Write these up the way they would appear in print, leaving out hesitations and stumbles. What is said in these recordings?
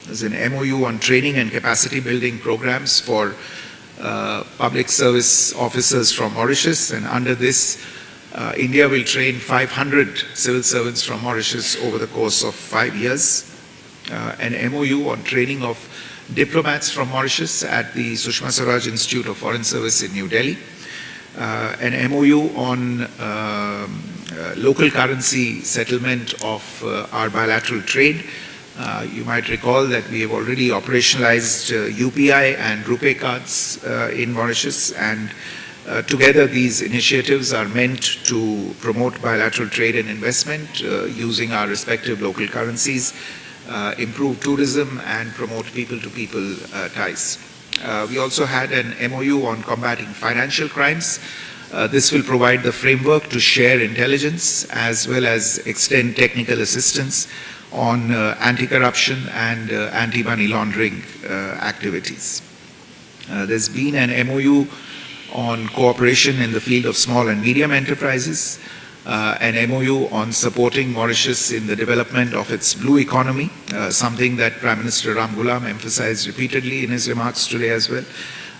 There's an MOU on training and capacity building programs for public service officers from Mauritius, and under this, India will train 500 civil servants from Mauritius over the course of 5 years. An MOU on training of diplomats from Mauritius at the Sushma Swaraj Institute of Foreign Service in New Delhi. An MOU on local currency settlement of our bilateral trade. You might recall that we have already operationalized UPI and RuPay cards in Mauritius, and together these initiatives are meant to promote bilateral trade and investment using our respective local currencies, improve tourism, and promote people-to-people ties. We also had an MOU on combating financial crimes. This will provide the framework to share intelligence as well as extend technical assistance on anti-corruption and anti-money laundering activities. There's been an MOU on cooperation in the field of small and medium enterprises, an MOU on supporting Mauritius in the development of its blue economy, something that Prime Minister Ram Ghulam emphasized repeatedly in his remarks today as well.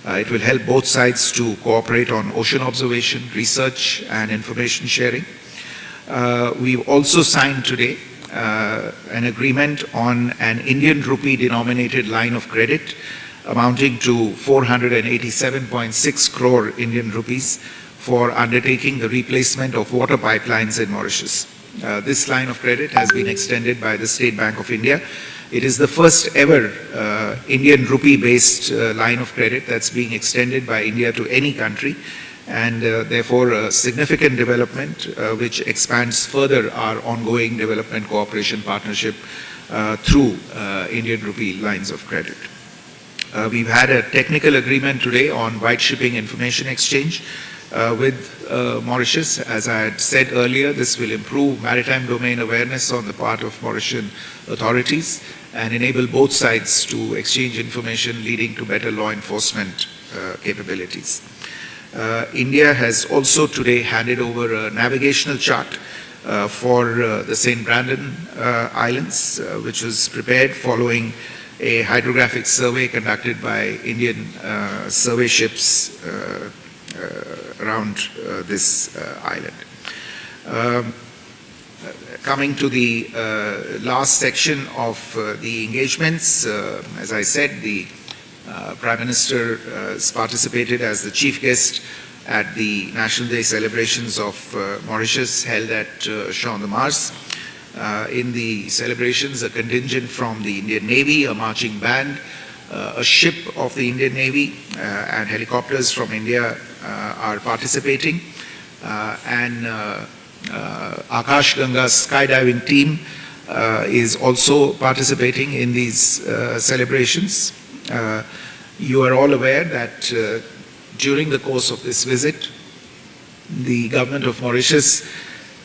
It will help both sides to cooperate on ocean observation, research, and information sharing. We've also signed today an agreement on an Indian rupee denominated line of credit amounting to 487.6 crore Indian rupees for undertaking the replacement of water pipelines in Mauritius. This line of credit has been extended by the State Bank of India. It is the first ever Indian rupee-based line of credit that's being extended by India to any country, and therefore a significant development which expands further our ongoing development cooperation partnership through Indian rupee lines of credit. We've had a technical agreement today on white shipping information exchange with Mauritius. As I had said earlier, this will improve maritime domain awareness on the part of Mauritian authorities and enable both sides to exchange information, leading to better law enforcement capabilities. India has also today handed over a navigational chart for the St. Brandon Islands, which was prepared following a hydrographic survey conducted by Indian survey ships around this island. Coming to the last section of the engagements, as I said, the Prime Minister has participated as the chief guest at the National Day celebrations of Mauritius held at Champ de Mars. In the celebrations, a contingent from the Indian Navy, a marching band, a ship of the Indian Navy, and helicopters from India are participating. And Akash Ganga's skydiving team is also participating in these celebrations. You are all aware that during the course of this visit, the government of Mauritius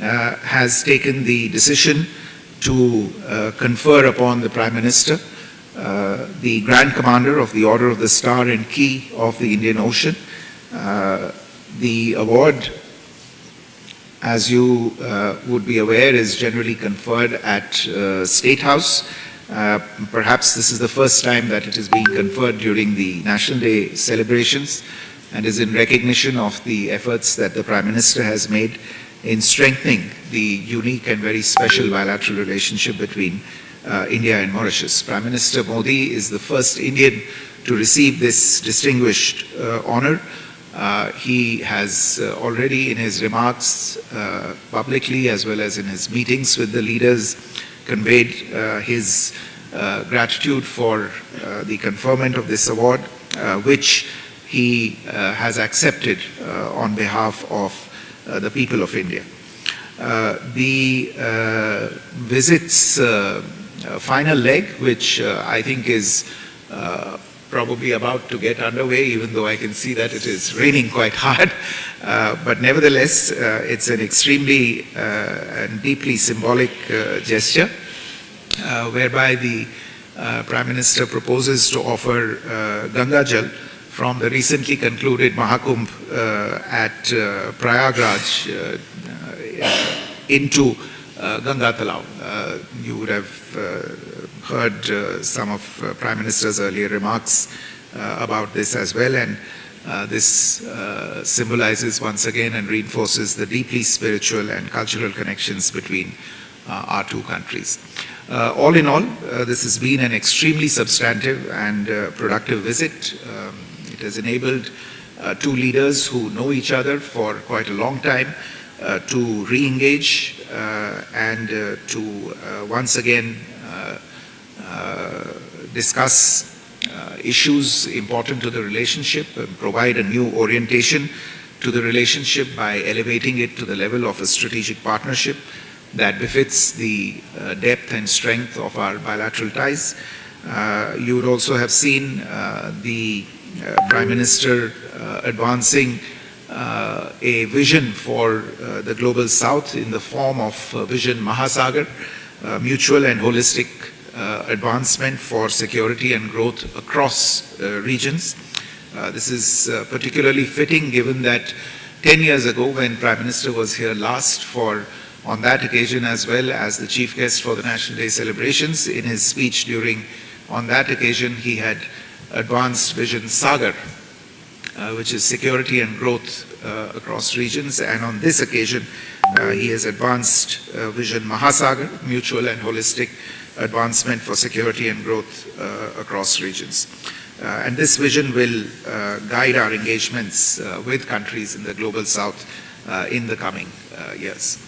has taken the decision to confer upon the Prime Minister the Grand Commander of the Order of the Star and Key of the Indian Ocean. The award, as you would be aware, is generally conferred at State House. Perhaps this is the first time that it is being conferred during the National Day celebrations, and is in recognition of the efforts that the Prime Minister has made in strengthening the unique and very special bilateral relationship between India and Mauritius. Prime Minister Modi is the first Indian to receive this distinguished honor. He has already in his remarks publicly, as well as in his meetings with the leaders, conveyed his gratitude for the conferment of this award, which he has accepted on behalf of the people of India. The visit's final leg, which I think is probably about to get underway, even though I can see that it is raining quite hard. But nevertheless, it's an extremely and deeply symbolic gesture, whereby the Prime Minister proposes to offer Ganga Jal from the recently concluded Mahakumbh at Prayagraj into Ganga Talav. You would have heard some of Prime Minister's earlier remarks about this as well, and this symbolizes once again and reinforces the deeply spiritual and cultural connections between our two countries. All in all, this has been an extremely substantive and productive visit. It has enabled two leaders who know each other for quite a long time to re-engage and to once again discuss issues important to the relationship and provide a new orientation to the relationship by elevating it to the level of a strategic partnership that befits the depth and strength of our bilateral ties. You would also have seen the Prime Minister advancing a vision for the Global South in the form of Vision Mahasagar, mutual and holistic advancement for security and growth across regions. This is particularly fitting given that 10 years ago when Prime Minister was here last on that occasion as well as the chief guest for the National Day celebrations, in his speech on that occasion he had advanced Vision Sagar, which is security and growth across regions, and on this occasion he has advanced Vision Mahasagar, mutual and holistic advancement for security and growth across regions. And this vision will guide our engagements with countries in the Global South in the coming years.